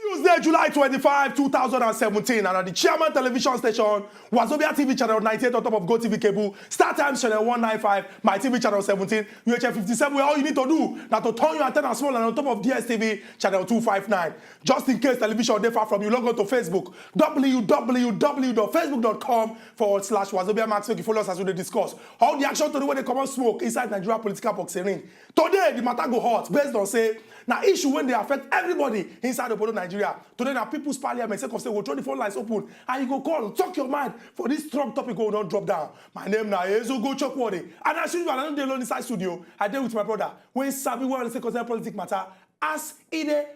Tuesday, July 25, 2017, and at the Chairman Television Station, Wazobia TV channel 98 on top of Go TV cable, Star Times channel 195, My TV channel 17, UHF 57, where all you need to do now to turn your antenna small and on top of DSTV channel 259. Just in case television is far from you, log on to Facebook, www.facebook.com/Wazobia Max. You follow us as we discuss how the action to the way they come out smoke inside Nigeria political boxing ring. Today, the matter go hot based on say now issue when they affect everybody inside the border Nigeria. Today now people's parliament say we'll throw the phone lines open and you go call, talk your mind for this Trump topic go don't drop down. My name now is Go Chokwode. And as usual, I don't dey alone inside studio. I deal with my brother. When Sabi well say concern politics matter as Edey.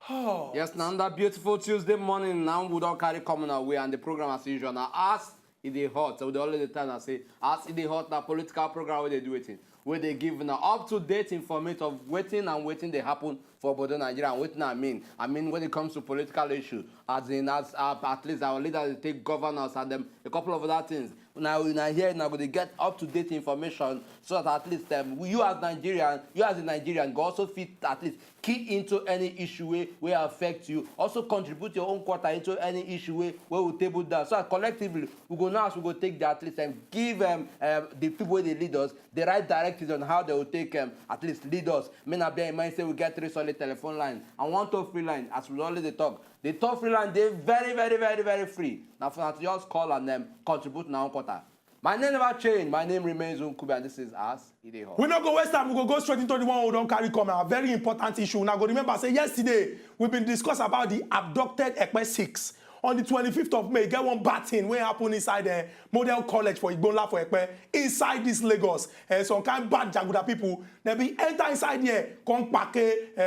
Oh. Yes, now that beautiful Tuesday morning now we don't carry coming away and the program as usual. Now as Edey hot, so the only time I say as Edey hot that political program where they do it in. Where they give now up-to-date information of waiting they happen for Bodo Nigeria and waiting I mean when it comes to political issues, as in at least our leaders they take governance and them a couple of other things. Now here now they get up-to-date information so that at least you as a Nigerian go also fit at least key into any issue where affect you. Also contribute your own quota into any issue where we table down. So collectively we go take that at least and give the people they lead us the right directives on how they will take at least lead us. May not bear in mind say we get 3 solid telephone lines and 1 toll-free line as we already talk. The toll-free line they're very free. Now for that just call and them contribute now quota. My name never changed. My name remains Unkubi, and this is us, Edey Hall. We not go waste time. We go straight into the one who don't carry come. A very important issue. Now go remember, say yesterday we've been discussing about the abducted Ekpe 6. On the 25th of May, get one bad thing wey happen inside the Model College for Igbola for Ekpe inside this Lagos. Some kind of bad Jaguda people, they be enter inside here, come pack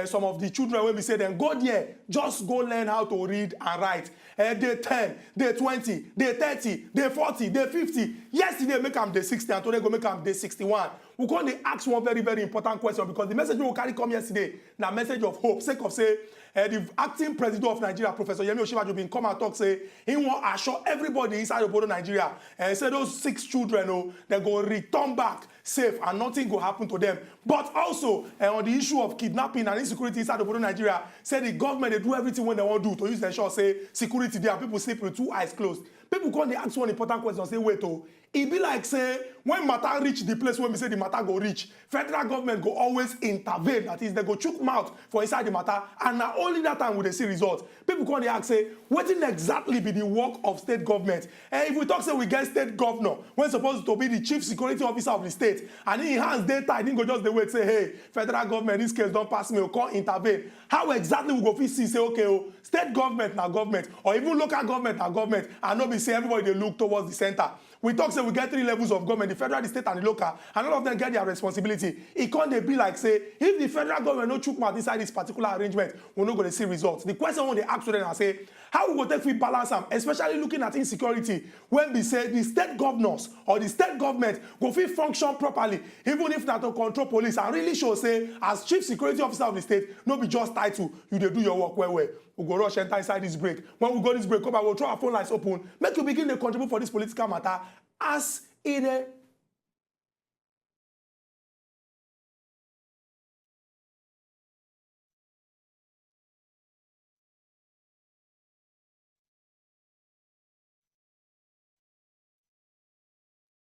some of the children when we say them go there, just go learn how to read and write. Day 10, day 20, day 30, day 40, day 50. Yesterday make them day 60 and today go make them day 61. We going to ask one very important question because the message we will carry come yesterday, na message of hope, sake of say the acting president of Nigeria, Professor Yemi Osinbajo, been come and talk say he want assure everybody inside the border Nigeria and say those 6 children they go return back safe and nothing go happen to them. But also on the issue of kidnapping and insecurity inside the border Nigeria, say the government they do everything when they want to do to use the ensure say security there and people sleep with 2 eyes closed. People come they ask one important question say wait it be like say when matter reach the place when we say the matter go reach, federal government go always intervene. That is, they go chook mouth for inside the matter, and now only that time will they see results. People come they ask say, what will exactly be the work of state government? And if we talk say we get state governor when supposed to be the chief security officer of the state, and in hands data, I didn't go just the way say, hey, federal government this case don't pass me or can't intervene. How exactly we go fit see say okay, state government now government, or even local government now government, and not be say everybody they look towards the center. We talk say we get 3 levels of government, the federal, the state, and the local, and all of them get their responsibility. It can't they be like say, if the federal government no chook mouth inside this particular arrangement, we're not going to see results. The question when they ask to them and say, how we go take we balance them, especially looking at insecurity, when we say the state governors or the state government go fit function properly, even if not to control police, and really show say, as chief security officer of the state, no be just title, you dey do your work well. We go rush enter inside this break. When we go this break, come back, we'll throw our phone lines open. Make you begin to contribute for this political matter as Edey.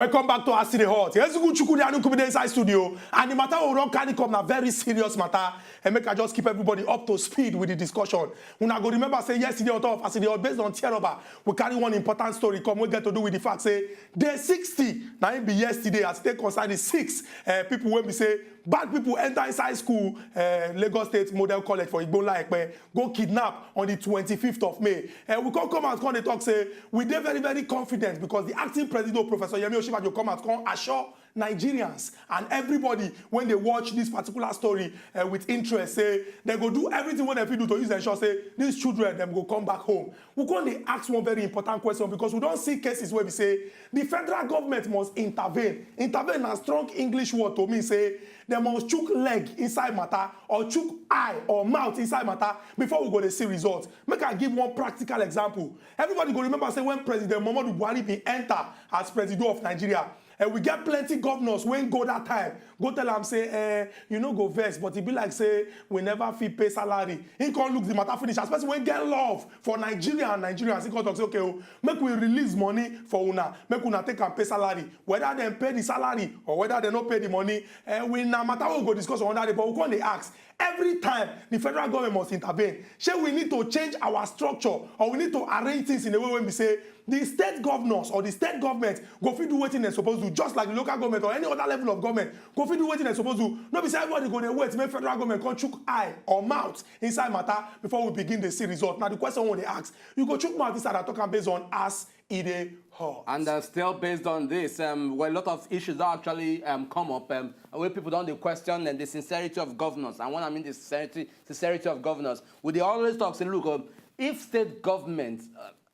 Welcome back to Edey Hot. Here's good Chukudi and inside studio. And the matter will not carry come a very serious matter. And make I just keep everybody up to speed with the discussion. When I go remember say yesterday on top of Edey Hot based on Tierova, we carry one important story come we get to do with the fact say day 60. Now it be yesterday as they concern the 6 people when we say bad people enter inside school, Lagos State Model College for Igbola Ekpe, go kidnap on the 25th of May. We can't come out and talk say we dey very confident because the acting president, Professor Yemi Osinbajo, come out and assure Nigerians and everybody when they watch this particular story with interest, say they go do everything what they do to use the ensure say these children them go come back home. We're going to ask one very important question because we don't see cases where we say the federal government must intervene. Intervene a strong English word to me say they must chook leg inside matter or chook eye or mouth inside matter before we go to see results. Make I give one practical example. Everybody go remember say when President Muhammadu Buhari be enter as president of Nigeria, And we get plenty governors when go that time. Go tell them, say, you know, go vex, but it be like, say, we never fit pay salary. He can't look the matter finish. Especially when get love for Nigeria and Nigerians. He can't talk, say, okay, oh, make we release money for una. Make una take and pay salary. Whether they pay the salary or whether they not pay the money, we no matter what we go discuss on that, but we can't ask. Every time the federal government must intervene. Shey we need to change our structure or we need to arrange things in a way when we say the state governors or the state government go fit do wetin dem suppose do, just like the local government or any other level of government go fit do wetin dem suppose do. No be say everybody go dey wait make federal government come chook eye or mouth inside matter before we begin dey see result. Na the question we dey ask, you go chook mouth inside and talk am based on as e dey hot. And still based on this, well, a lot of issues that actually come up where people don't question the sincerity of governors. And when I mean the sincerity of governors, we always talk, say, look, if state governments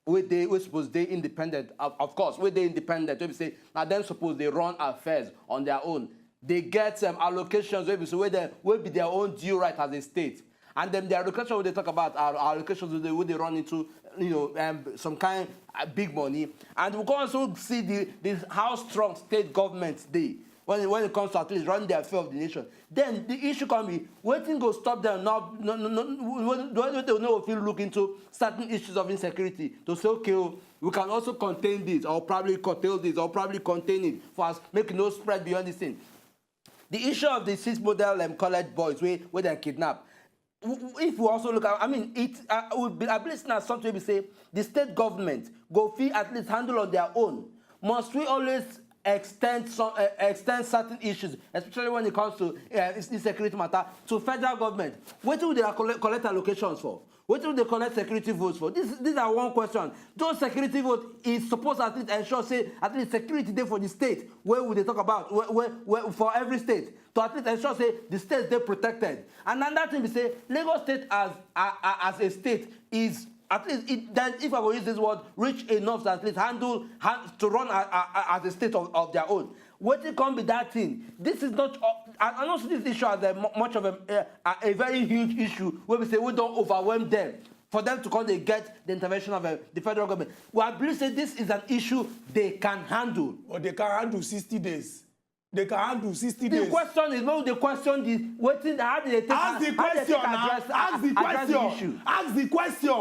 we suppose they independent, of course, they independent, we say, now them suppose they run affairs on their own. They get allocations where be their own due right as a state. And then the allocations where they talk about are allocations where they run into, you know, some kind of big money. And we can also see how strong state governments they when it comes to at least running the affair of the nation. Then the issue can be waiting go stop them now. They will know if you look into certain issues of insecurity to say, okay, we can also contain this or probably curtail this or probably contain it for us, make no spread beyond this thing. The issue of the 6 model college boys where they kidnap. If we also look at, I mean, it would be, I believe now something we say the state government go fee at least handle on their own. Must we always extend certain issues, especially when it comes to insecurity matter, to federal government? What do they collect allocations for? What do they collect security votes for? These are one question. Those security votes is supposed to at least ensure, say, at least security there for the state. Where would they talk about? Where for every state. To at least ensure, say, the states they're protected. And another thing we say, Lagos State as a state is, at least, then if I will use this word, rich enough to at least to run as a state of their own. What it can be that thing? This is not. I don't see this issue as much of a very huge issue where we say we don't overwhelm them for them to come they get the intervention of the federal government. We I believe say this is an issue they can handle. Or they can handle 60 days. They can handle 60 days. The question is, no, the question is, how do they take ask the question now. Ask the question. Ask the question.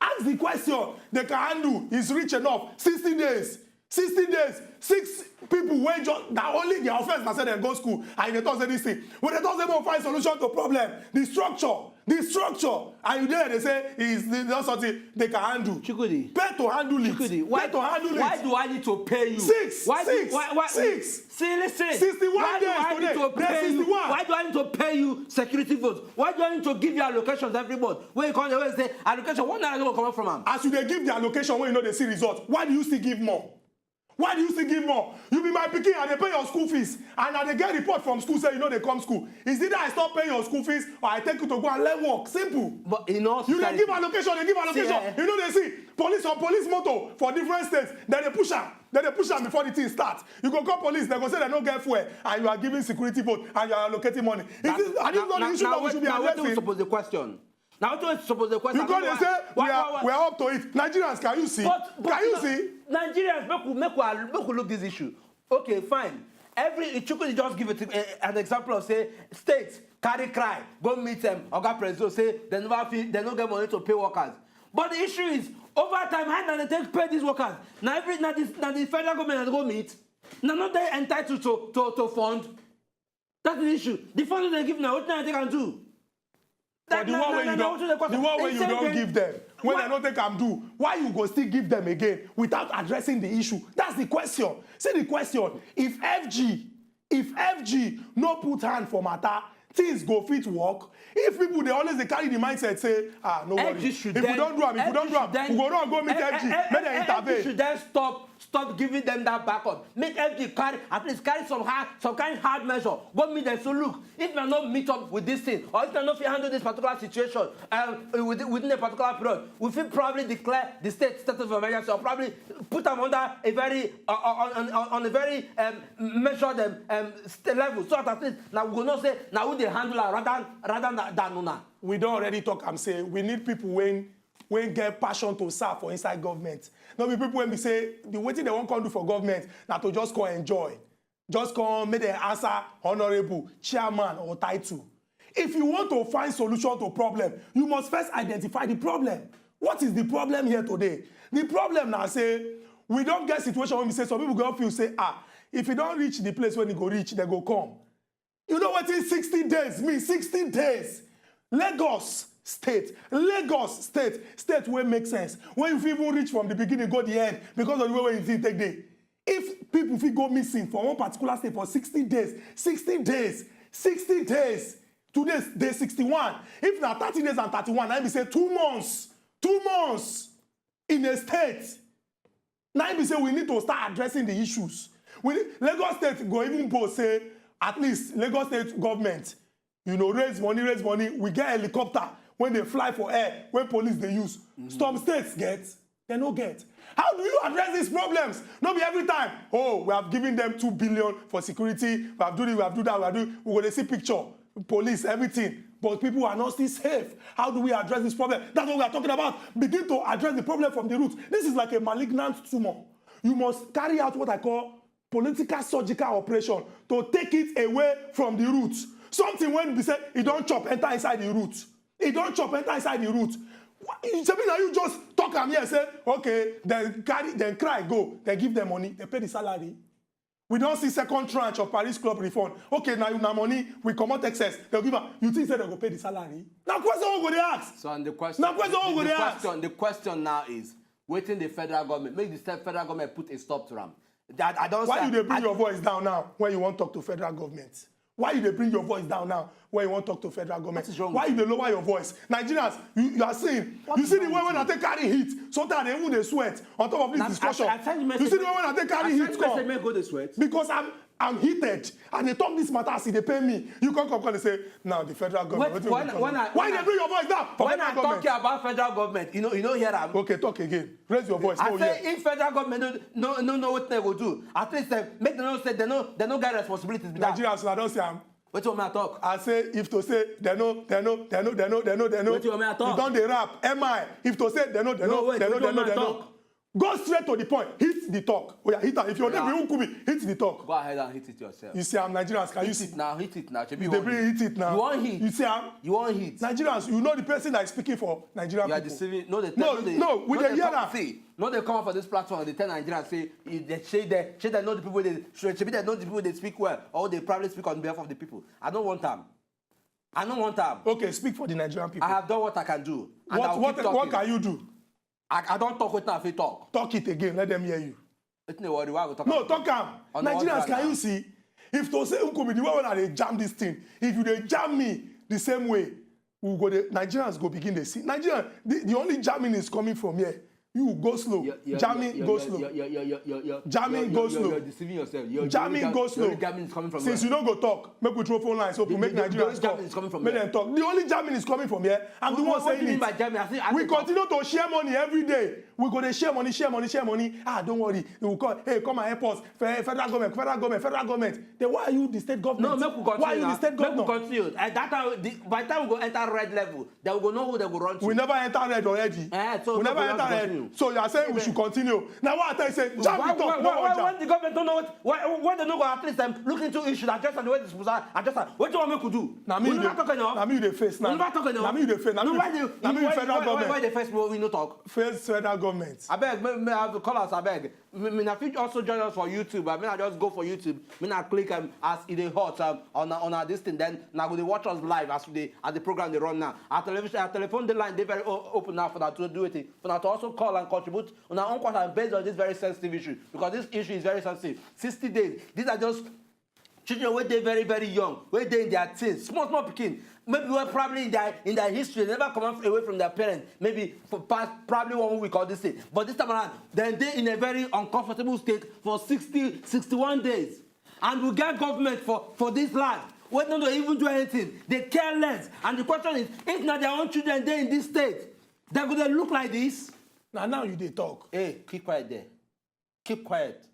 Ask the question. They can handle is rich enough. 60 days. 60 days. 6 people wait just that only their offense that said they go school and they talk say this thing. When they talk they will find solution to problem. The structure. And you there they say is not something they can handle. Chukudi. Pay to handle it. Chukudi. Why do I need to pay you? 6. Why? See, listen. 61 days I need to pay you? Why do I need to pay you security votes? Why do I need to give you allocations every month? When you come and say allocation, what are you coming from them? As you they give the allocation when you know they see results, why do you still give more? Why do you still give more? You be my pikin and they pay your school fees and they get report from school say you know they come school. Is either I stop paying your school fees or I take you to go and learn work. Simple. But you know, you they give allocation, See, you know they see police motor for different states. Then they push am before the thing starts. You go call police, they go say they don't get fuel and you are giving security vote and you are allocating money. Is this not the issue that we should be addressing? Now, suppose the question. Now, what suppose the question? Because they say we are up to it. Nigerians, can you see? Can you see? Nigerians, make we look this issue. Okay, fine. You could just give it an example of say states carry cry, go meet them, Oga President say they don't get money to pay workers. But the issue is over time, how do they pay these workers? Now the federal government go meet. Now not they entitled to fund. That's the issue. The fund they give now, what they can do? But the one way you don't give them, when they don't take them do, why you go still give them again without addressing the issue? That's the question. See the question. If FG no put hand for matter, things go fit work. If people they always carry the mindset say, no worry. If we don't do them, we go run go meet FG. Make them intervene. FG should then stop giving them that backup. Make FG at least carry some kind of hard measure. Go meet them. So look, if they not meet up with this thing, or if they not handle this particular situation within a particular period, we will probably declare the state of emergency, or probably put them under a very on a very measured level. So at least now we will not say now we they handle rather than una. We don't already talk and say we need people when wey get passion to serve for inside government. No be people wey be say the wetin they wan come do for government na to just come enjoy, just come make dem answer honourable, chairman or title. If you want to find solution to problem, you must first identify the problem. What is the problem here today? The problem na say we don get situation wey be say some people go feel say if you don reach the place when e go reach, they go come. You know wetin 60 days mean? 60 days. Lagos state state wey make sense, when you fit even reach from the beginning go the end because of the way you fit take dey. If people fit go missing for one particular state for 60 days, 60 days, 60 days, today day 61. If na 30 days and 31, na be say 2 months, 2 months in a state. Now be say we need to start addressing the issues. Lagos state go even both say at least Lagos state government, you know, raise money. We get helicopter when they fly for air, when police they use. Some states get, they no get. How do you address these problems? Not be every time. Oh, we have given them 2 billion for security. We have do this, we have do that, we're going to see picture, police, everything. But people are not still safe. How do we address this problem? That's what we are talking about. Begin to address the problem from the roots. This is like a malignant tumor. You must carry out what I call political surgical operation to take it away from the roots. Something when we say it don't chop, enter inside the roots. It don't chop, enter inside the roots. Something that you just talk and here say, okay, then cry, go. They give them money, they pay the salary. We don't see second tranche of Paris Club reform. Okay, now you have money, we come out excess. They'll give up. You think they go pay the salary? Now question who go they ask? So and the question, the question now is, waiting the federal government, make the federal government put a stop to them. I don't. Why you bring your voice down now when you want to talk to federal government? Why you bring your voice down now when you want to talk to federal government? Why you lower your voice? Nigerians, you are seeing. You see the way when I take carry heat, sometimes they even they sweat on top of this discussion. You see the way when I take carry heat come? Because I'm heated and they talk this matter, see they pay me. You can't come and say, now the federal government. Why they bring your voice down? When I talk about federal government, you know hear them. Okay, talk again. Raise your voice. I say if federal government no know what they will do, at least make them know say they no get responsibilities. Nigerians, I don't say I'm. What you want me to talk? I say if to say they know. What you want me to talk? You don't they rap. Am I? If to say they know. Go straight to the point. Hit the talk. Oh yeah, hit it. If you're there, hit the talk. Go ahead and hit it yourself. You see, I'm Nigerians. Can you see? Hit it now. They bring hit it now. You want hit? You see, you want hit? Nigerians, you know the person that is speaking for Nigerian people. You are deceiving. No, we dey hear that. No, they come up for this platform and they tell Nigerians say they say they know the people they speak well or they probably speak on behalf of the people. I don't want them. Okay, speak for the Nigerian people. I have done what I can do. What can you do? I don't talk with them if talk. Talk it again. Let them hear you. No, talk am. Nigerians, can you see? If to say Unkobi, the way when they jam this thing, if you they jam me the same way, we go. Nigerians go begin to see. Nigerian, the only jamming is coming from here. You go slow. Jamming, go slow. Jamming, go slow. You're deceiving yourself. Jamming, go slow. Jamming is coming from Since you don't go talk, make we throw phone lines open, make Nigerians talk. Make them talk. The only jamming is coming from here. I'm the one saying it. We continue to share money every day. We go to share money. Don't worry. They will call, hey, come and help us. Federal government. Then why are you the state government? No, make we continue. Why are you the state government? Make we continue. By the time we go enter red level, they will know who they will run to. We never enter red already. We never enter red. So you are saying we should continue. Now what I tell you say, jam it up. Why the government don't know what they know go at least look into issues, adjust and the way this was adjust. What do you want me to do? Now me the face now. Now me the face. Now me the federal government. Why the face we no talk? Face federal government. I beg, me have to call us. I beg. Me na fit also join us for YouTube. I mean, I just go for YouTube. Me na click as Edey hot on this thing. Then now go they watch us live as the program they run now. Our telephone the line they very open now for that to do it. For that to also call and contribute on our own question based on this very sensitive issue because this issue is very sensitive. 60 days. These are just children where they're very, very young, where they're in their teens, small picking. Maybe we're probably in their history, they never come away from their parents. Maybe for past probably 1 week or this thing. But this time around, then they're in a very uncomfortable state for 61 days. And we get government for this land. We don't even do anything. They care less. And the question is, if not their own children they're in this state, they're going to look like this. Now you they talk. Hey, keep quiet there. Keep quiet.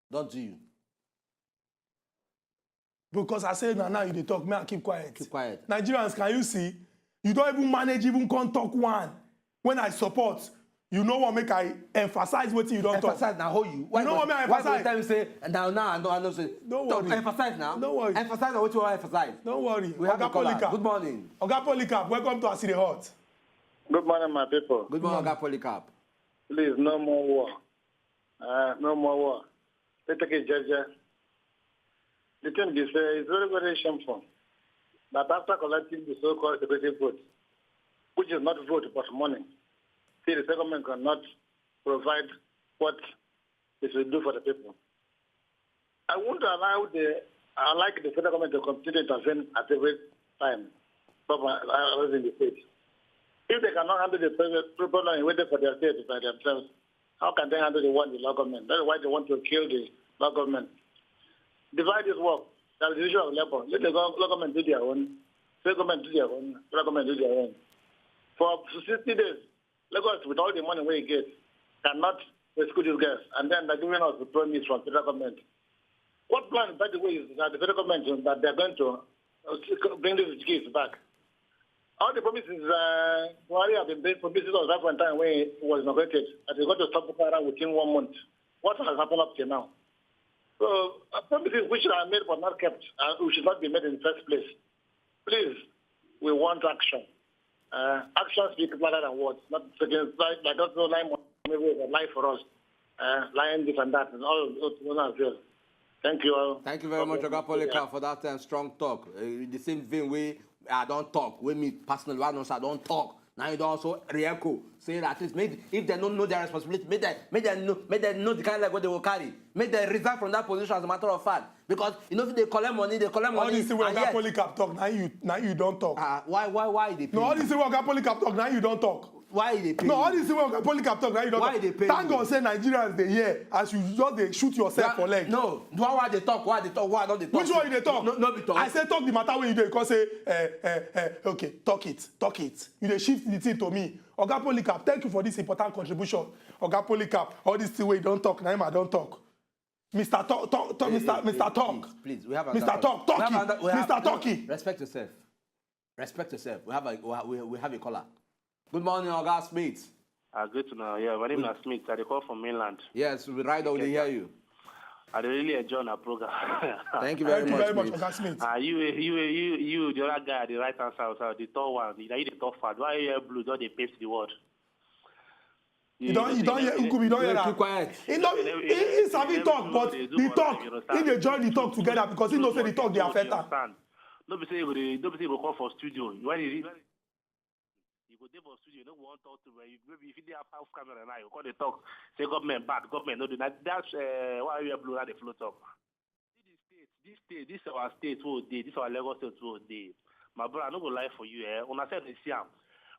Don't do you. Because I say now you they talk, man, keep quiet. Keep quiet. Nigerians, can you see? You don't even manage, even can't talk one. when I support, you know what make I emphasize what you don't talk. Emphasize now, how you? You know what I emphasize? Why time say now I don't say. Don't worry. Emphasize now. Don't worry. Emphasize on what you want to emphasize. Don't worry. We have Oga a caller. Polycarp. Good morning. Oga Polycarp, welcome to Aside Hot. Good morning, my people. Good morning, Oga Polycarp. Please, no more war. No more war. Let's take it, Judge. The thing is, it's very, very shameful that after collecting the so-called security vote, which is not vote but money, see the government cannot provide what it should do for the people. I want to allow I like the federal government to continue to intervene at every time in the state. If they cannot handle the problem and wait for their state by themselves, how can they handle the one in the local government? That's why they want to kill the local government. Divide this work. That's the issue of labor. Let the local government do their own. State government do their own. Federal government do their own. For 60 days, Lagos, with all the money we get, cannot rescue these guys. And then they're giving us the promise from federal government. What plan, by the way, is that the federal government that they're going to bring these kids back? All the promises, Buhari have been made promises of that one time when it was inaugurated, that they're going to stop Boko Haram within 1 month. What has happened up to now? So, promises which are made but not kept, which should not be made in the first place. Please, we want action. Action speaks louder than words. Not against, like I don't know, lying maybe a lie for us. Lying this and that, and all those as well. Thank you all. Thank you very much, Oga Polycarp, for that strong talk. The same vein way I don't talk. With me personally, I don't talk. Now you don't also re-echo, say that at least if they don't know their responsibility, make them know the kind of like what they will carry. Make them resign from that position as a matter of fact. Because you know if they collect money. All this thing when Oga Polycarp talk, now you don't talk. Why they pay? No, all this thing when Oga Polycarp talk, now you don't talk. Why they pay? No, all this thing when Oga Polycarp talk, now you don't Why talk. they pay? Thank God say Nigerians they hear as you just they shoot yourself for leg. No, why they talk? Why don't they talk? Which one they talk? No, be talk. I say talk the matter when you do because say okay, talk it. You dey shift the thing to me. Oga Polycarp, thank you for this important contribution. Oga Polycarp, all this thing wey you don't talk, now I don't talk. Mr. Talk. Please, we have Mr. Talk. Mr. Talky. Respect yourself. Respect yourself. We have a caller. Good morning, Oga Smith. Good to know. Yeah, my name is Smith. I call from mainland. Yes, we right over to hear you. I really enjoy our program. Thank you very much, Oga Smith. You, the other guy, the right hand side, the tall one, you the top part. Why you blue? Don't they paste the word? You don't hear Ukubi, you don't hear that. Keep quiet. He's having talk, but the talk, he dey join the talk together because he knows that the talk they affect her. Don't be say you go come for studio. When you go there for studio, you don't want to talk to me. Maybe if you have house camera now, you call the talk. Say government bad, government no do that. That's why you blue at the float up. This our state whole day. This our Lagos state whole day. My brother, I no go lie for you. When I said this here.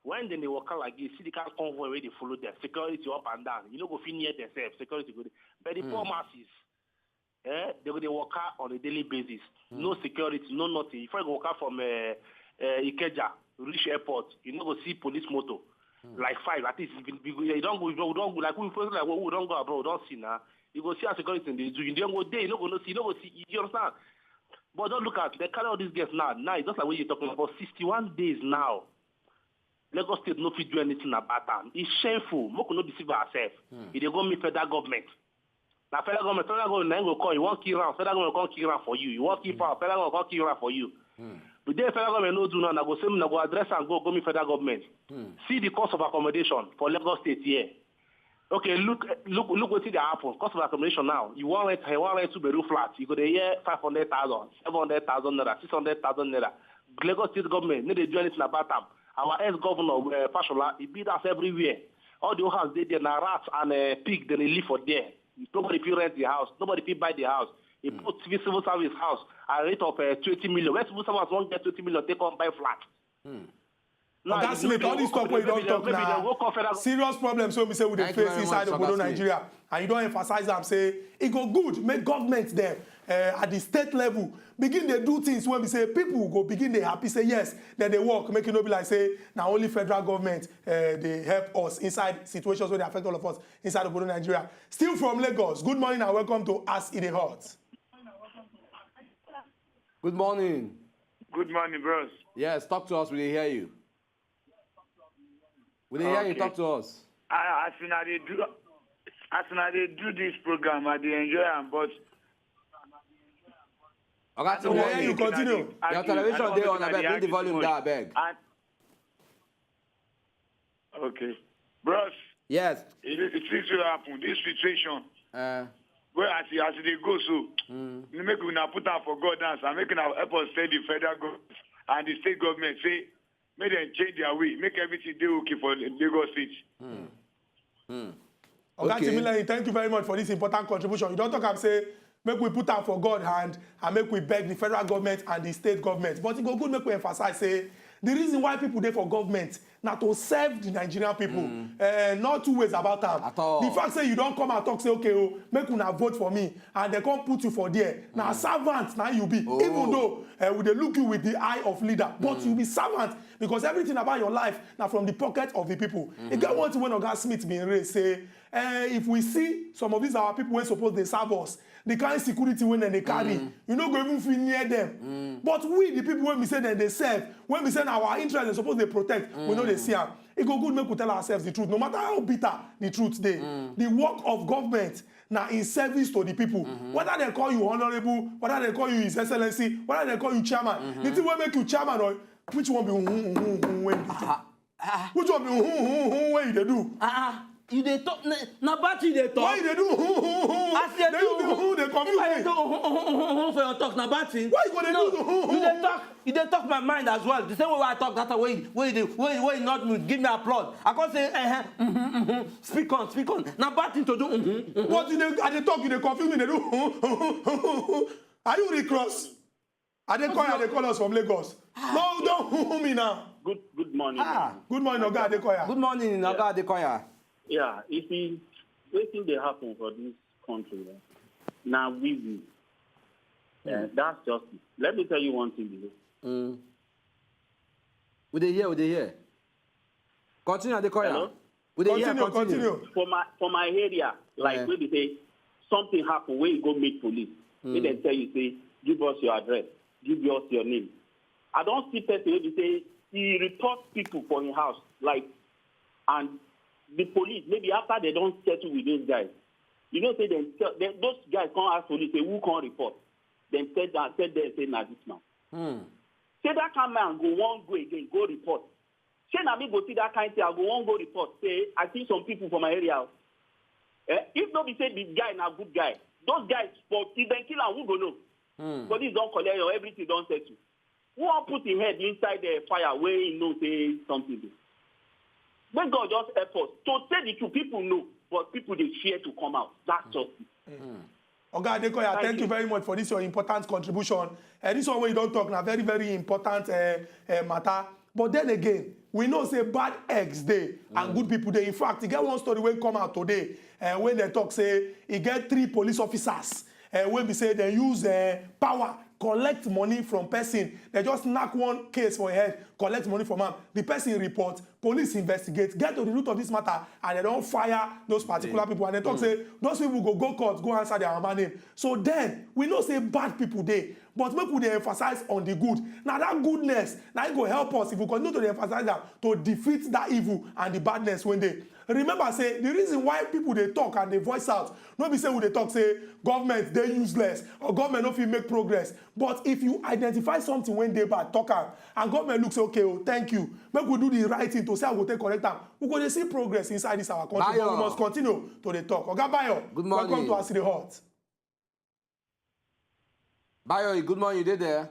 When they walk out like this, see the car convoy where they follow their security up and down. You know, go fit near themselves, security go. But the poor masses, they go walk out on a daily basis. No security, no nothing. If I go walk out from Ikeja, reach airport, you know, go see police motor. Like 5, at least. You don't go, like we first like we don't go abroad, don't see now. You go see our security in the zoo. You don't go there, you don't go see, you don't go see. You understand? But don't look at they carry all these guests now. Now it's just like what you're talking about. 61 days now. Lagos State no fit do anything about that. It's shameful. We cannot deceive ourselves. If they go meet federal government. Now federal government go call you want kill round. Federal government come kill round for you. You want keep power. Federal government come kill round for you. But then federal government no do now. Go say go address and go meet federal government. See the cost of accommodation for Lagos State here. Okay, look what they happen. Cost of accommodation now. You want rent 2-bedroom flat. You go there here 500,000, 700,000 naira, 600,000 naira. Lagos State government no they do anything about them. Our ex-governor, Fashola, he beat us everywhere. All the house they there, now rats and pig, then they live for there. Nobody can rent the house. Nobody can buy the house. He put civil service house at a rate of 20 million. When civil service won't get 20 million, they come buy flat. Now, that's it. All this talk where you don't talk now. Serious problems when we say we dey face inside Obodo Nigeria. And you don't emphasize them, say, it go good, make government there at the state level. Begin they do things when we say people go begin they happy, say yes, then they work, make it not be like say, now only federal government they help us inside situations where they affect all of us inside Obodo Nigeria. Still from Lagos, good morning and welcome to As Edey Hot. Good morning. Good morning, bros. Yes, talk to us, we hear you. We dey hear you talk to us. As soon as they do this program, I dey enjoy am, but Okay, so Yeah, you continue. your television dey on, abeg, bring the volume down, abeg. Okay. Bros, Yes. it things will happen. This situation, where as they go so, make una put am for God dance and make una help us say the federal government and the state government say, make them change their way, make everything dey okay for Lagos State. Oga Timileyin, thank you very much for this important contribution. You don't talk and say, make we put am for God hand and make we beg the federal government and the state government. But it go good make we emphasize, say, the reason why people dey for government na to serve the Nigerian people. Not two ways about am. At all. The fact say you don't come and talk say, okay, oh, make una vote for me, and they come put you for there. Now servant, now you be. Even though we dey look you with the eye of leader, but you be servant because everything about your life now from the pocket of the people. E get one thing when Oga Smith been raised say, if we see some of these our people wey suppose dey serve us, the kind security when they carry, you no go even feel near them. But we, the people when we say that they serve, when we say our interest they suppose they protect, we know they see them. It go good make we tell ourselves the truth, no matter how bitter the truth dey. The work of government now in service to the people. Whether they call you honorable, whether they call you His Excellency, whether they call you chairman, the thing will make you chairman or which one be when you do? Which one be when you do? You dey talk na battery dey talk. Why you dey do As they do they confuse if I me. do for your talk na battery. Why you gonna do You dey talk my mind as well. The same way I talk that way you not give me applause. I can't say speak on. Na battery to do What you dey, I dey talk, you dey confuse me, they do Are you recross? Are they call us from Lagos? No, don't me now. Good morning. Good morning, Oga Adekoya. Good morning, Oga Adekoya. Yeah, if we waiting they happen for this country, now we will. That's justice. Let me tell you one thing. We dey hear. Continue, Adekoya. Hello? We dey hear, Continue. For my area, like when they say something happen, where you go meet police, they then tell you say, give us your address, give us your name. I don't see person where they say he reports people for his house, like, and the police, maybe after they don't settle with those guys, you know, say those guys can't ask police, say, who can't report? Then said there, say, nah, this man. Say that kind of man go again, go report. Say, na me go see that kind of thing, I go report. Say, I see some people from my area. If nobody say the guy na good guy, those guys, if they kill him, who go know? Police don't collect or everything don't settle. Who won't put his head inside the fire where he knows say something? When God just help us to say the truth, people know, but people they fear to come out. That's just it. Oga Adekoya, thank you very much for this your important contribution. This one where you don't talk now, very, very important matter. But then again, we know say bad eggs dey and good people dey. In fact, you get one story wey come out today when they talk say e get 3 police officers when we say they use power collect money from person. They just knock one case for head, collect money from him. The person report, police investigate, get to the root of this matter, and they don't fire those particular people. And they talk say those people go court, go answer their mama name. So then we know say bad people dey, but make we dey emphasize on the good. Now that goodness, now it go help us if we continue to emphasize that to defeat that evil and the badness when they. Remember say the reason why people they talk and they voice out, no be say we they talk say government they useless or government no fit make progress. But if you identify something when they bad talk am and government looks okay, oh thank you, make we do the right thing to say I go take correct am, we go dey see progress inside this our country. But we must continue to the talk. Oga Bayo, good morning. Welcome to As the Hot. Bayo, good morning. You did there?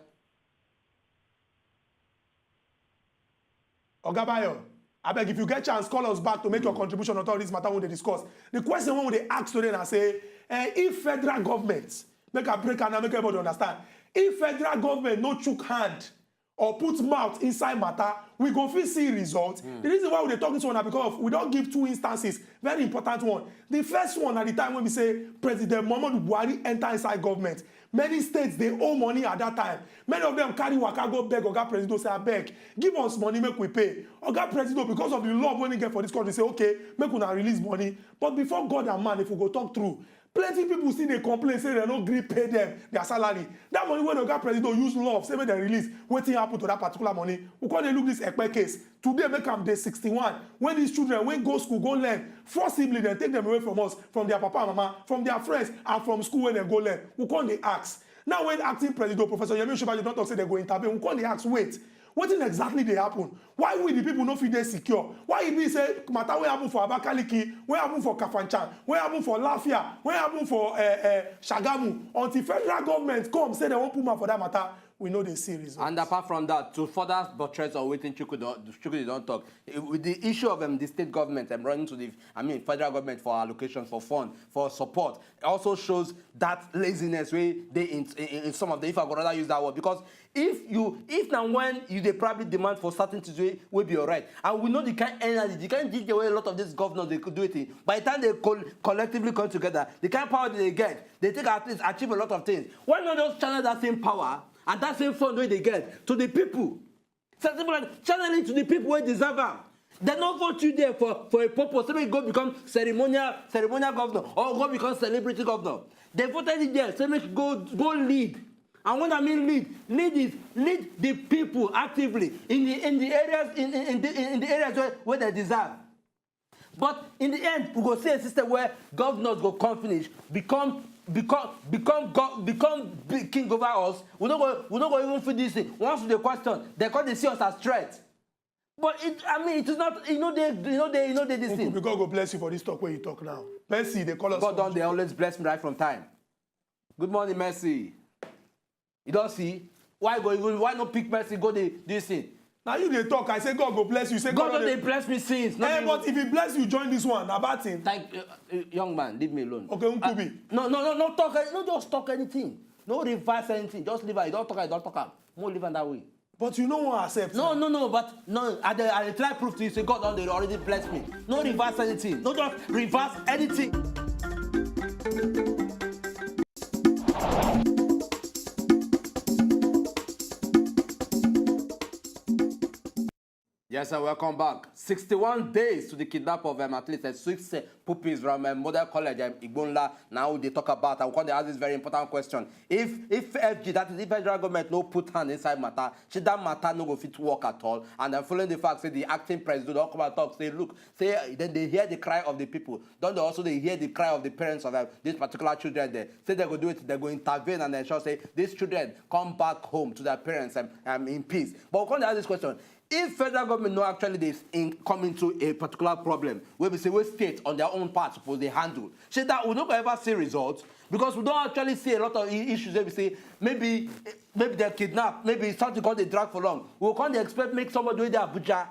Oga Bayo, I beg if you get chance, call us back to make your contribution on all this matter when they discuss. The question when they ask today and say, if federal government, make a break and make everybody understand, if federal government no chook hand or put mouth inside matter, we go fit see results. The reason why we dey talk this one is because we don't give 2 instances, very important one. The first one at the time when we say President Muhammadu Buhari enter inside government, many states they owe money at that time. Many of them carry waka go beg Oga President say abeg, give us money make we pay. Oga President because of the love when he get for this country say okay, make una release money. But before God and man, if we go talk through, Plenty people still dey complain say they no gree pay them their salary. That money wey the Oga President use love say make dem release, wetin happen to that particular money? We come dey look this Ekpe case. Today make am day 61. When these children wey go school go learn, forcibly dem take them away from us, from their papa and mama, from their friends, and from school when dem go learn. We come dey ask. Now when acting president, Professor Yemi Osinbajo don talk say they go intervene, we come dey ask, wait, wetin exactly dey happen? Why we the people no fit dey secure? Why e be say matter wey happen for Abakaliki, wey happen for Kafanchan, wey happen for Lafia, wey happen for Shagamu, until federal government come say they wan put mouth for that matter, we know dey see results. And apart from that, to further buttress or wetin Chukwudi don talk, with the issue of the state government running to the federal government for allocation, for fund, for support, it also shows that laziness wey dey in some of the, if I could rather use that word, because if now when they probably demand for certain things will be alright, and we know the kind of energy, the kind of way a lot of these governors they could do it. By the time they collectively come together, the kind of power they get, they take at least achieve a lot of things. Why not just channel that same power and that same fund where they get to the people? Channeling to the people where deserve them. They don't vote you there for a purpose. Maybe go become ceremonial governor or go become celebrity governor. They voted you there, so make go lead. And when I mean lead the people actively in the areas where they deserve. But in the end, we go see a system where governors go come finish, become king over us. We don't go even feel this thing. Once the question, they call they see us as threat. But it is not. They this thing. God go bless you for this talk where you talk now. Mercy, they call us. God don't they always bless me right from time. Good morning, Mercy. You don't see why not pick Mercy? Go this thing. Now you they talk. I say God go bless you. Say God don't they bless me since. But if He bless you, join this one. About him. Thank young man, leave me alone. Okay, Unkubi. No talk. No just talk anything. No reverse anything. Just leave it. Don't talk. More live that way. But you don't want to accept. No. But no. I try proof to you. Say God don't they already bless me. No reverse anything. No just reverse anything. Yes, sir, welcome back. 61 days to the kidnap of at least 6 puppies from Model College Igbonla. Now they talk about, I'm going to ask this very important question. If FG, that is the federal government, no put hand inside matter, should that matter no go fit to work at all? And then following the fact, say the acting president don't come and talk, say look, say then they hear the cry of the people. Don't they also they hear the cry of the parents of these particular children there? Say they go do it, they go intervene and ensure say these children come back home to their parents in peace. But we're going to ask this question. If federal government no actually come into a particular problem, where we say we state on their own part suppose they handle, say that we don't ever see results because we don't actually see a lot of issues where we say maybe they're kidnapped, maybe something called they drag for long. We can't expect make somebody do the Abuja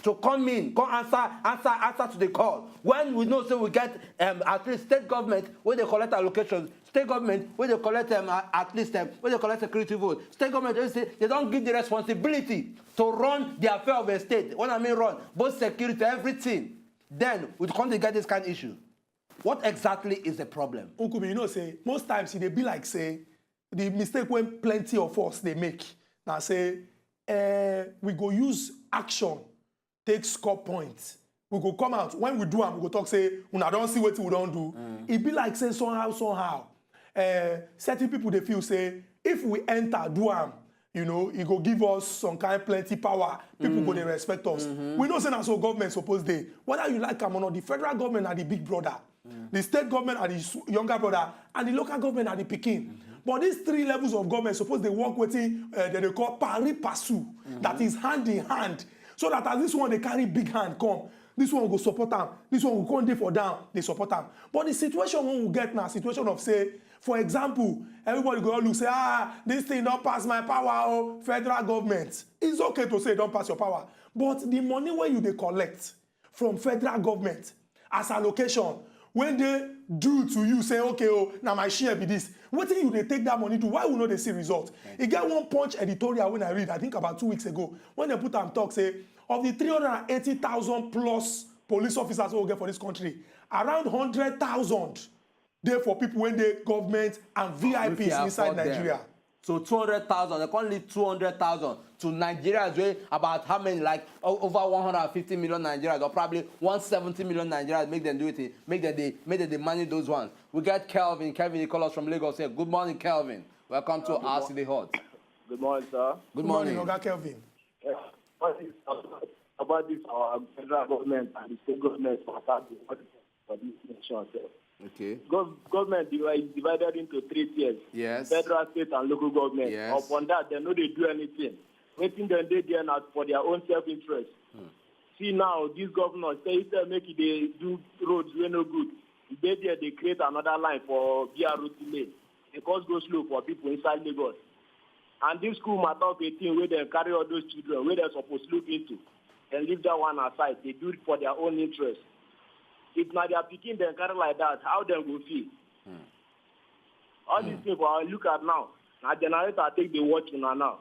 to come in, come answer to the call. When we know, so we get at least state government where they collect allocations, state government where they collect at least where they collect security votes, state government where they don't give the responsibility to run the affair of a state. When I mean run, both security, everything. Then we come to get this kind of issue. What exactly is the problem? Unkubi, you know, say most times they be like say the mistake when plenty of us they make. Now say we go use action. Take score points. We go come out. When we do them, we go talk, say, I don't see what we don't do. It be like, say, somehow. Certain people, they feel, say, if we enter, do them, you know, it go give us some kind of plenty power. People go, they respect us. We know, say, that's what government supposed to do. Whether you like them or not, the federal government are the big brother. The state government are the younger brother. And the local government are the pikin. But these 3 levels of government, suppose they work with that they call pari passu. That is hand in hand. So that as this one, they carry big hand, come. This one will go support them. This one will come there for down, they support them. But the situation we will get now, situation of, say, for example, everybody go look, say, this thing don't pass my power, oh, federal government. It's okay to say don't pass your power. But the money where you they collect from federal government as allocation, when they do to you, say, okay, oh, now my share be this. What thing you they take that money to? Why will not they see results? You get one Punch editorial when I read, I think about 2 weeks ago, when they put on talk, say, of the 380,000 plus police officers who will get for this country, around 100,000 there for people when they government and VIPs inside Nigeria. So 200,000, they can't leave 200,000 to Nigerians, where about how many, like over 150 million Nigerians, or probably 170 million Nigerians, make them do it, make them they manage those ones. We got Kelvin. Kelvin, he called us from Lagos here. Good morning, Kelvin. Welcome to Ask the Hot. Good morning, sir. Good morning. Oga Kelvin. About this, our federal government and the state government for this nation. Okay. Government is divided into 3 tiers. Yes. Federal, state, and local government. Yes. Upon that, they know they do anything. Waiting them they there not for their own self-interest. See now, these governors say make it they do roads wey no good. They there they create another line for BRT lane. They cause go slow for people inside Lagos. And this school matter of 18 where they carry all those children where they're supposed to look into and leave that one aside. They do it for their own interest. If now they are picking them carry like that, how they will feel? All these people I look at now. Now generator take the watch now.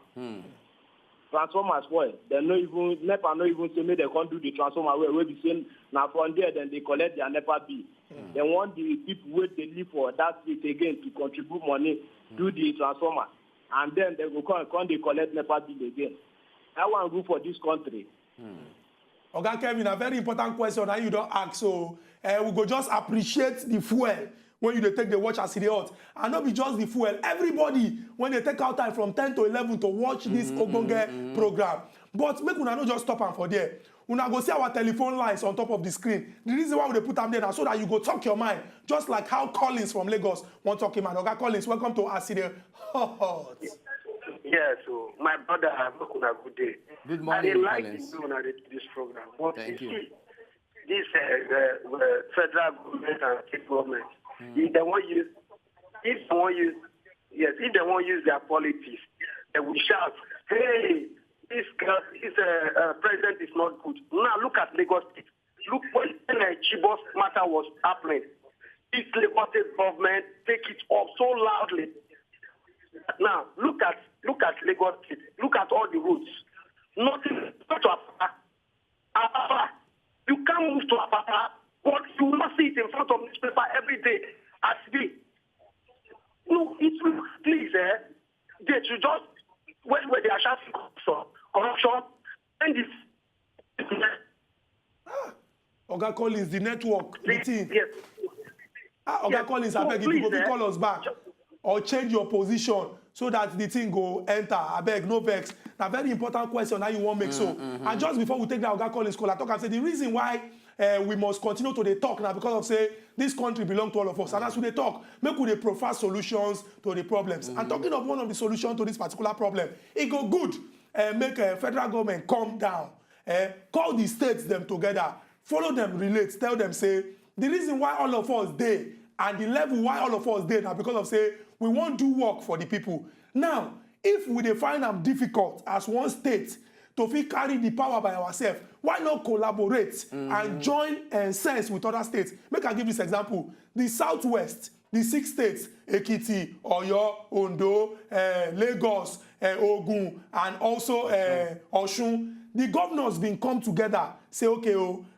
Transformers spoil. They no even NEPA no even say me they can't do the transformer where we say now from there then they collect their NEPA bill. They want the people where they live for that street again to contribute money, do the transformer. And then they will come they collect NEPA bill again. I want to go for this country. Oga Kevin, a very important question that you don't ask. So we go just appreciate the fuel when you take the watch as it hot. And not be just the fuel. Everybody, when they take out time from 10 to 11 to watch this Ogbonge program. But make una not just stop am for there. Una go see our telephone lines on top of the screen. The reason why we put them there now so that you go talk your mind. Just like how Collins from Lagos want to talk him. And Oga Collins, welcome to Aside Hot. Yeah, so my brother, I have a good day. Good morning, Collins. I like this program. What Thank you. This federal government and state government, if they want use, if they want use their politics, they will shout, "Hey, this president is not good." Now look at Lagos State. Look when Chibos matter was happening. This Lagos State government take it up so loudly. Now look at Lagos State. Look at all the roads. Nothing to Apapa. You can't move to Apapa, but you will not see it in front of newspaper every day. As the no, it will please they should just where they are shouting corruption and this. Oga Collins, the network, the team. Yes. Oga Collins, I beg if you go call us back or change your position so that the thing go enter. I beg, no vex. A very important question how you want make so. And just before we take that Oga Collins call, I talk and say the reason why we must continue to talk now because of say this country belongs to all of us. And as we talk, make we profile solutions to the problems. And talking of one of the solutions to this particular problem, it go good. Make federal government calm down. Call the states them together. Follow them, relate, tell them, say, the reason why all of us dey and the level why all of us dey now because of say we won't do work for the people. Now, if we dey find them difficult as one state to fit carry the power by ourselves, why not collaborate and join sense with other states? Make I give this example. The Southwest, the 6 states, Ekiti, Oyo, Ondo, Lagos, Ogun, and also Osun, the governors been come together, say, okay,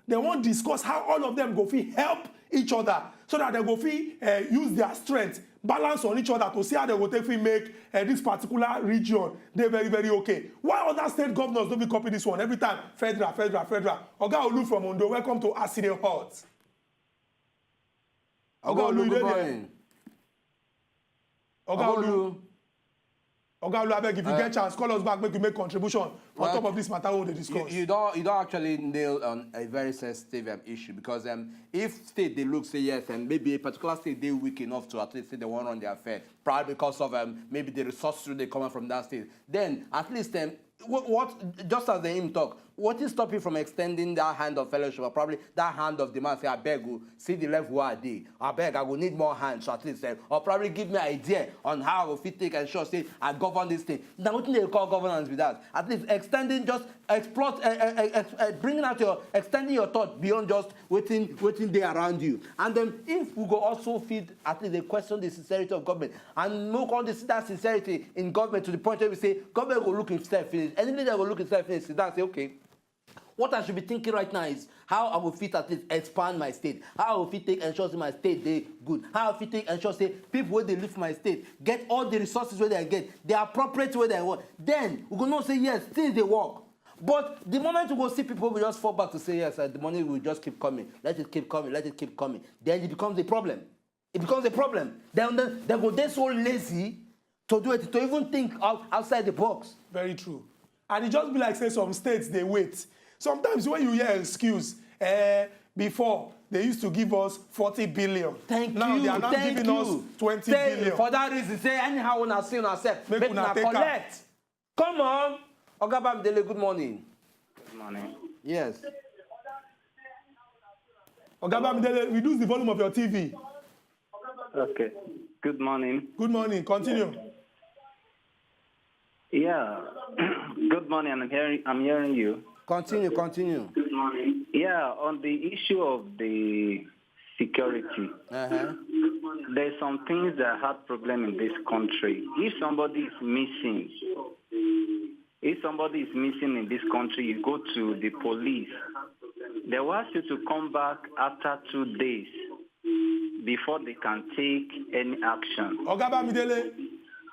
they won't discuss how all of them go fit help each other so that they go fit use their strength, balance on each other to see how they go take fit make this particular region they very, very okay. Why other state governors don't be copy this one? Every time, federal. Oga Olu from Ondo, welcome to Aside Hot. Oga Olu, good morning. Oga Olu, I beg if you get chance, call us back, make you make contribution on top of this matter we discuss. You don't actually nail on a very sensitive issue because if state they look say yes and maybe a particular state they weak enough to at least say they want on their affair, probably because of maybe the resources they coming from that state, then at least what just as the him talk, what is stopping from extending that hand of fellowship or probably that hand of demand? Say, I beg you, see the level where I did. I beg, I will need more hands, so at least, or probably give me an idea on how I will fit take and sure say I govern this thing. Now, what they call governance with that? At least extending, just explore, bringing out extending your thought beyond just waiting there around you. And then if we go also feed at least they question the sincerity of government and make all that sincerity in government to the point where we say government will look itself finished. Any leader will look itself finished. Sit down and say, okay. What I should be thinking right now is how I will fit at least expand my state. How I will fit take ensure say my state they good. How I will fit take ensure say people where they live for my state get all the resources where they get, the appropriate way they want. Then we go not say yes, things they work. But the moment we go see people, we just fall back to say yes, the money will just keep coming. Let it keep coming, let it keep coming. Then it becomes a problem. It becomes a problem. Then they go, they're so lazy to do it, to even think outside the box. Very true. And it just be like, say, some states, they wait. Sometimes when you hear excuse, before, they used to give us 40 billion. Now they are not giving us 20 billion. For that reason, say, anyhow, when I see on ourselves, make una collect. Come on. Ogabam Dele, good morning. Good morning. Yes. Ogabam Dele, reduce the volume of your TV. Okay. Good morning. Good morning. Continue. Yeah. Good morning. I'm hearing you. Continue. Good morning. Yeah, on the issue of the security, there's some things that have problem in this country. If somebody is missing in this country, you go to the police. They will ask you to come back after 2 days before they can take any action. Ogabamidele.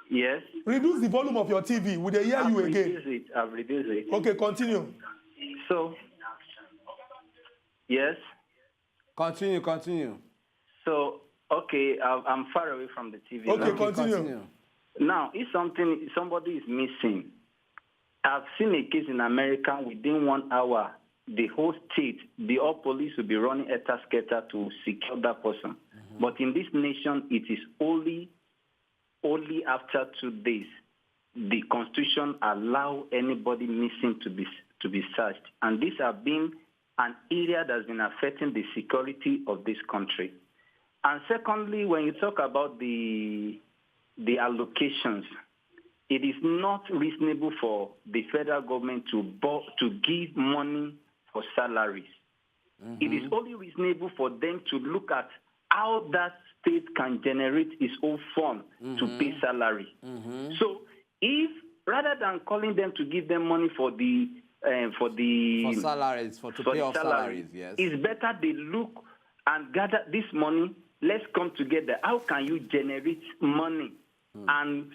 Yes? Reduce the volume of your TV. Would they hear you again? I've reduced it. Okay, continue. So, yes? Continue. So, okay, I'm far away from the TV. Okay, continue. Now, if somebody is missing, I've seen a case in America within 1 hour, the whole state, the all police will be running scatter to secure that person. But in this nation, it is only after 2 days the Constitution allow anybody missing to be searched. And this has been an area that's been affecting the security of this country. And secondly, when you talk about the allocations, it is not reasonable for the federal government to give money for salaries. It is only reasonable for them to look at how that state can generate its own fund to pay salary. So if rather than calling them to give them money for salaries, to pay off salaries, yes, it's better they look and gather this money. Let's come together. How can you generate money and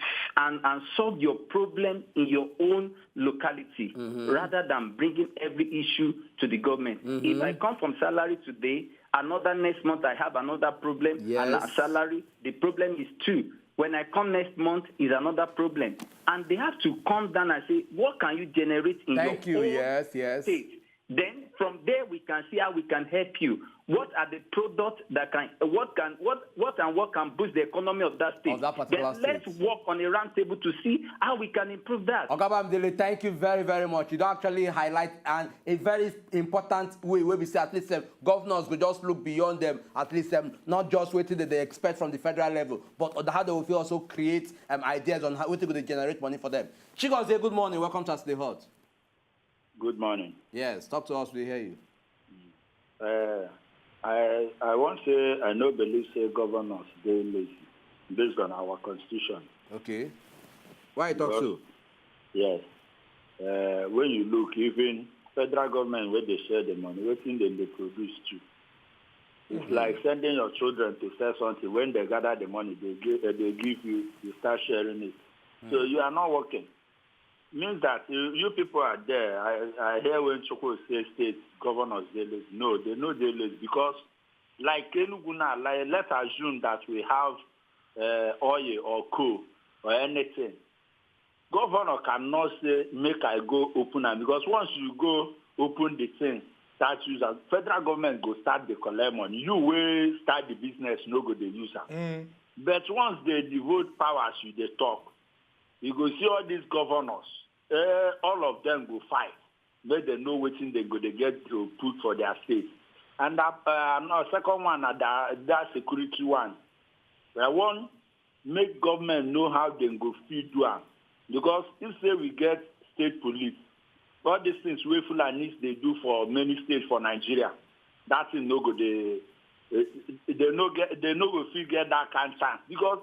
solve your problem in your own locality rather than bringing every issue to the government? If I come from salary today, another next month I have another problem and a salary. The problem is 2. When I come next month is another problem. And they have to come down and say, what can you generate in your own state? Then from there we can see how we can help you. What are the products that can what can boost the economy of that state? Then let's work on a round table to see how we can improve that. Ogabamdele, thank you very, very much. You don't actually highlight a very important way where we say at least governors will just look beyond them, at least not just waiting that they expect from the federal level, but on how they will also create ideas on how to generate money for them. Chigozie, good morning. Welcome to As They Hot. Good morning. Yes, talk to us. We hear you. I want to say I don't believe governors they lazy based on our constitution. Okay. Why you talk so? Yes. When you look, even federal government where they share the money, everything they produce too. It's like sending your children to sell something. When they gather the money, they give you, you start sharing it. So you are not working. Means that you people are there. I hear when Choko say state governors they lazy. No, they know they lazy because like Enuguna, let's assume that we have oil or coal or anything. Governor cannot say make I go open them because once you go open the thing, that user federal government go start the collect money. You will start the business, no go the user. But once they devote powers, you they talk. You go see all these governors, all of them go fight. Make they know what thing they go they get to put for their state. And second one, that security one. I want make government know how they go feed one. Because if say we get state police, all these things we Fulanis they do for many states for Nigeria, that thing no go they no go figure that kind of chance. Because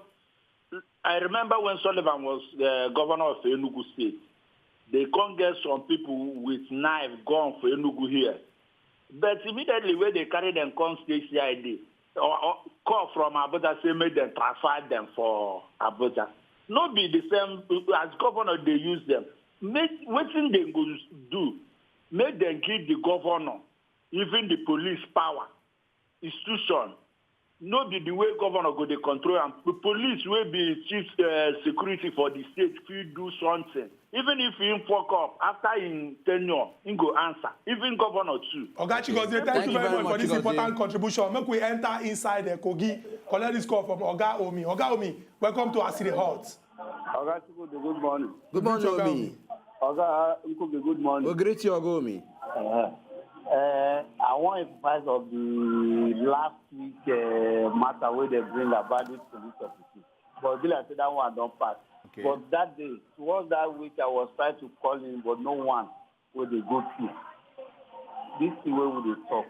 I remember when Sullivan was the governor of Enugu State, they can't get some people with knife gun for Enugu here. But immediately when they carry them come state CID, or call from Abuja, say make them transfer them for Abuja. Not be the same as governor they use them. What thing they go do? Make them give the governor, even the police power, institution. Not be the way governor go they control and the police will be chief security for the state if you do something. Even if he fuck up after in tenure, he go answer. Even governor too. Chigozie, thank you very much for this important contribution. Make we enter inside the Kogi. Collect this call from Oga Omi. Oga Omi, welcome to our city hall. Oga Chigozie, good morning. Good morning, Omi. Oga Nkuge, good morning. We greet you, Oga Omi. I want to advise of the last week matter where they bring about this police officer. But Bill, I said that one don't pass. Okay. But that day, towards that week, I was trying to call in, but no one would they go through. This is where would they talk.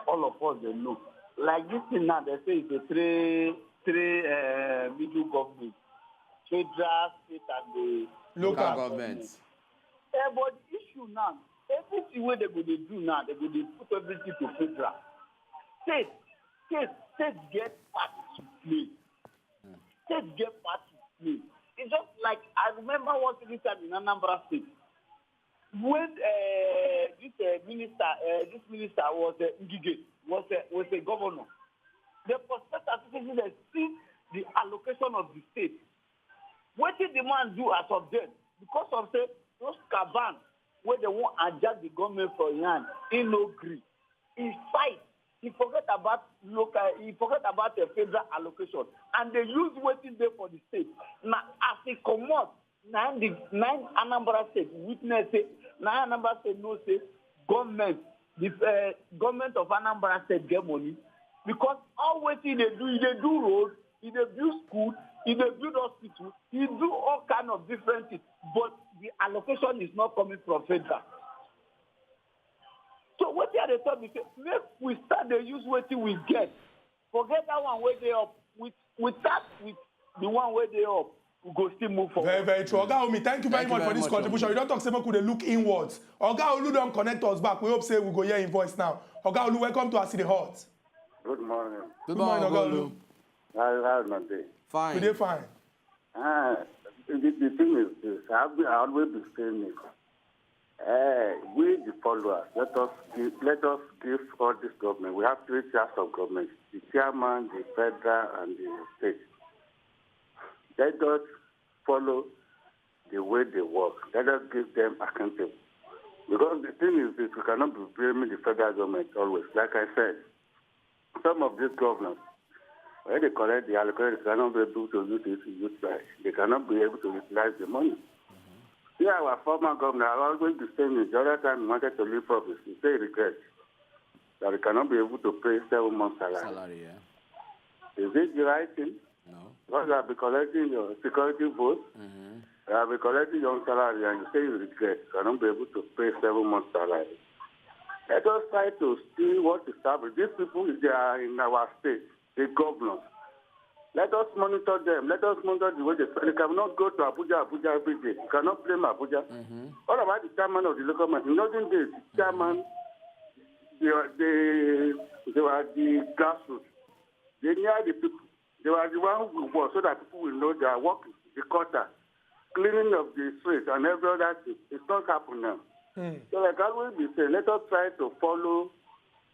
All of us, they know. Like this thing now, they say it's a three middle government. Federal, state, and the local governments. But the issue now, everything where they go to do now, they go to put everything to federal. State get part to play. State get part to play. It's just like, I remember what this time in Anambra State. When this minister was Ngige, was a governor, the prospective citizens see the allocation of the state. What did the man do as of then? Because of those caban where they won't adjust the government for hand, he no agree. He fight. He forget about the federal allocation. And they use waiting there for the state. Now, as they come out, nine Anambra State witness it, nine Anambra State no say, government of Anambra State get money. Because all waiting they do roads, they build school, they build hospital, they do all kind of different things. But the allocation is not coming from federal. So what they are telling me, make we start the use what we get. Forget that one where they up. We start with the one where they up. We go still move forward. Very, very true. Oga Omi, thank you very much for this contribution. You don't talk say we dey look inwards. Oga Olu don't connect us back. We hope say we go hear in voice now. Oga Olu, welcome to our city hall. Good morning. Good morning, Oga Olu. How's my day? Fine. We dey fine. The thing is this. I always be saying it. We the followers, let us give all this government. We have three tiers of government: the chairman, the federal, and the state. Let us follow the way they work. Let us give them accountable. Because the thing is this: we cannot be blaming the federal government always. Like I said, some of these governors, when they collect the allocation, they cannot be able to use it. They cannot be able to utilize the money. Yeah, our former governor, I always be saying the other time he wanted to leave office, he said regret that he cannot be able to pay 7 months salary. Yeah. Is it the right thing? No. Because you have been collecting your security vote, you have been collecting your own salary, and you say you regret, you cannot be able to pay 7 months salary. Let us try to see what is happening. These people, they are in our state, the governors. Let us monitor them. Let us monitor the way they cannot go to Abuja every day. You cannot blame Abuja. What about the chairman of the local government? In those days, the chairman, they were the grassroots. They knew the people. They were the one who work so that people will know they are working, the quarter, cleaning of the streets and every other thing. It's not happening now. So like I will be saying, let us try to follow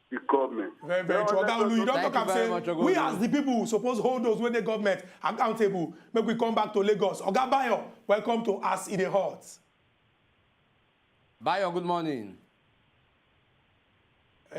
the government. Very, very true. You don't talk and say, we as the people suppose hold those when the government accountable. Make we come back to Lagos. Oga Bayo, welcome to us in the heart. Bayo, good morning.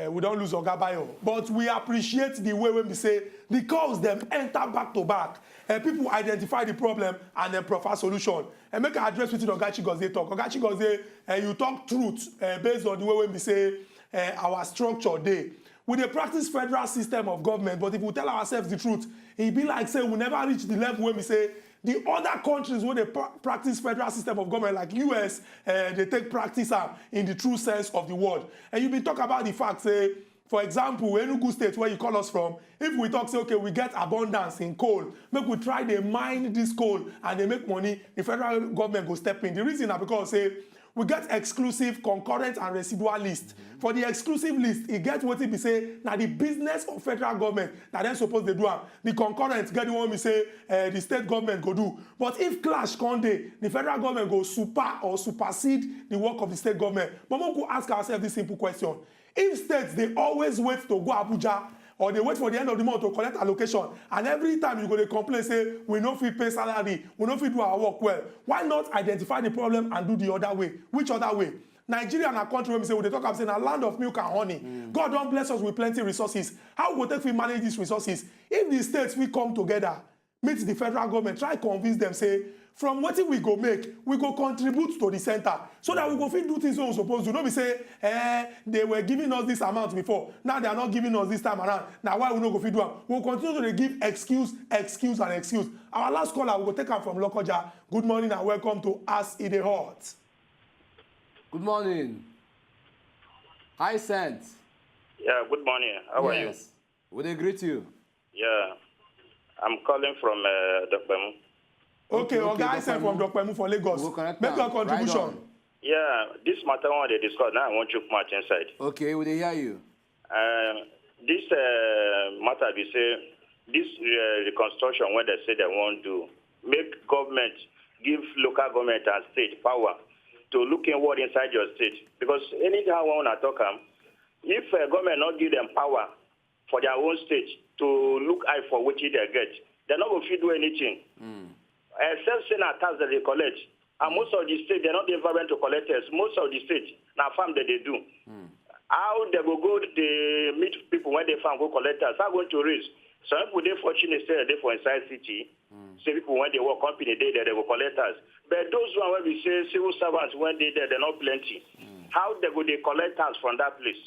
We don't lose Oga Bayo, but we appreciate the way when we say the calls them enter back to back. People identify the problem and then provide solution. And make an address with Oga Chigozie talk. Oga Chigozie, you talk truth based on the way when we say our structure day. We dey practice federal system of government, but if we tell ourselves the truth, it be like say we never reach the level when we say the other countries where they practice federal system of government, like US, they take practice in the true sense of the word. And you been talk about the fact, say, for example, Enugu State, where you call us from, if we talk, say, okay, we get abundance in coal, make we try they mine this coal and they make money, the federal government go step in. The reason is because, say, we get exclusive, concurrent, and residual list. For the exclusive list, it gets what it be say, now the business of federal government, that then suppose they do am. The concurrent get the one we say, the state government go do. But if clash come dey, the federal government go supersede the work of the state government. But we could ask ourselves this simple question. If states, they always wait to go Abuja, or they wait for the end of the month to collect allocation, and every time you go to complain, say, we no fit pay salary, we no fit do our work well, why not identify the problem and do the other way? Which other way? Nigeria na country where we say, we talk about saying, a land of milk and honey. God don't bless us with plenty resources. How we take we manage these resources? If the states we come together, meet the federal government, try convince them, say, from what we go make, we go contribute to the center, so that we go fit do things we supposed to. Don't be say, they were giving us this amount before, now they are not giving us this time around. Now why we no go fit do them? We'll continue to give excuse. Our last caller, we will take her from Lokoja. Good morning and welcome to Ask Edey Hot. Good morning. Hi, Sant. Yeah, good morning. How are you? Would they greet you? Yeah, I'm calling from Dokpemu. Okay, I sent from Dokpemu for Lagos. Make your contribution. Right. Yeah, this matter one they discuss now, I want you to match inside. Okay, will they hear you? This matter, we say, this reconstruction, when they say they want to make government, give local government and state power to look inward inside your state. Because anytime I want to talk, if government not give them power for their own state to look out for what they get, they're not going to do anything. Except saying a tax that they collect. And most of the states, they're not the environment to collect it. Most of the states, now farm that they do. How they go, they meet people when they farm, go collect us. How going to raise? Some people, they fortunate stay there for inside city. Some people, when they work company, they go collect us. But those one, when we say civil servants, when they there, they're not plenty. How they go, they collect us from that place.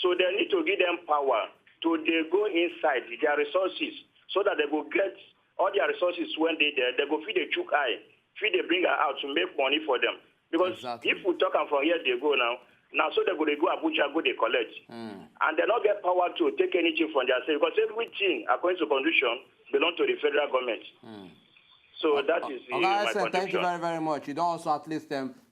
So they need to give them power to they go inside their resources so that they will get all their resources when they there. They go feed the chook eye, feed they bring her out to make money for them. Because if we talk from here, they go now so they go Abuja, go they collect. And they not get power to take anything from their state because everything, according to constitution, belong to the federal government. So that is my contribution. Thank you very, very much. You don't also at least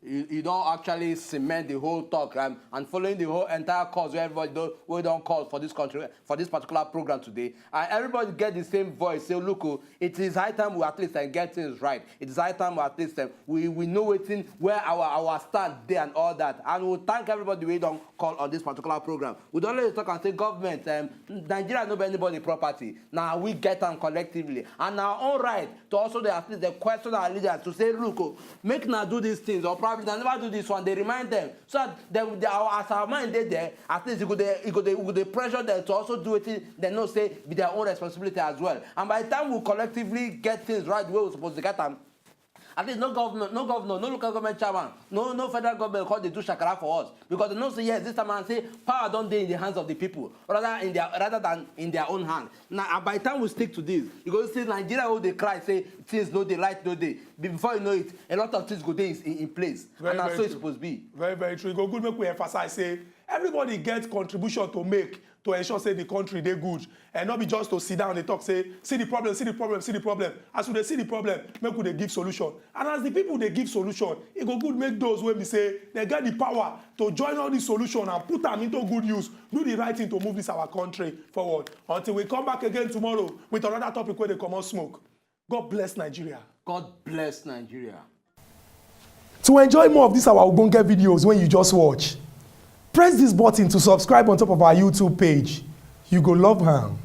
you don't actually cement the whole talk and following the whole entire cause where everybody we don't call for this country for this particular program today. And everybody get the same voice. Say, look, it is high time we at least get things right. It is high time we at least we know where our stand there and all that. And we'll thank everybody we don't call on this particular program. We don't let talk and say government, Nigeria no be anybody property. Now we get them collectively. And our own right to also at least the question our leaders to say, look, make now do these things or probably they never do this one. They remind them so that as our mind they there, at least you could pressure them to also do it. They know say be their own responsibility as well. And by the time we collectively get things right where we're supposed to get them, at least no governor, no local government chairman, no federal government call they do shakara for us because they know say yes this time and say power don't be in the hands of the people rather than in their own hand. Now by the time we stick to this, you go see Nigeria who they cry say things no day light no day. Before you know it, a lot of things go there in place, and that's so it's supposed to be. Very, very true. Go good make we emphasize say everybody gets contribution to make to ensure say the country they good and not be just to sit down and talk say see the problem. As they see the problem, make they give solution. And as the people they give solution, it go good make those when we say they get the power to join all the solution and put them into good use, do the right thing to move this our country forward. Until we come back again tomorrow with another topic where they come on smoke. God bless Nigeria. God bless Nigeria. To enjoy more of these our Ogbonge videos when you just watch, press this button to subscribe on top of our YouTube page. You go love am.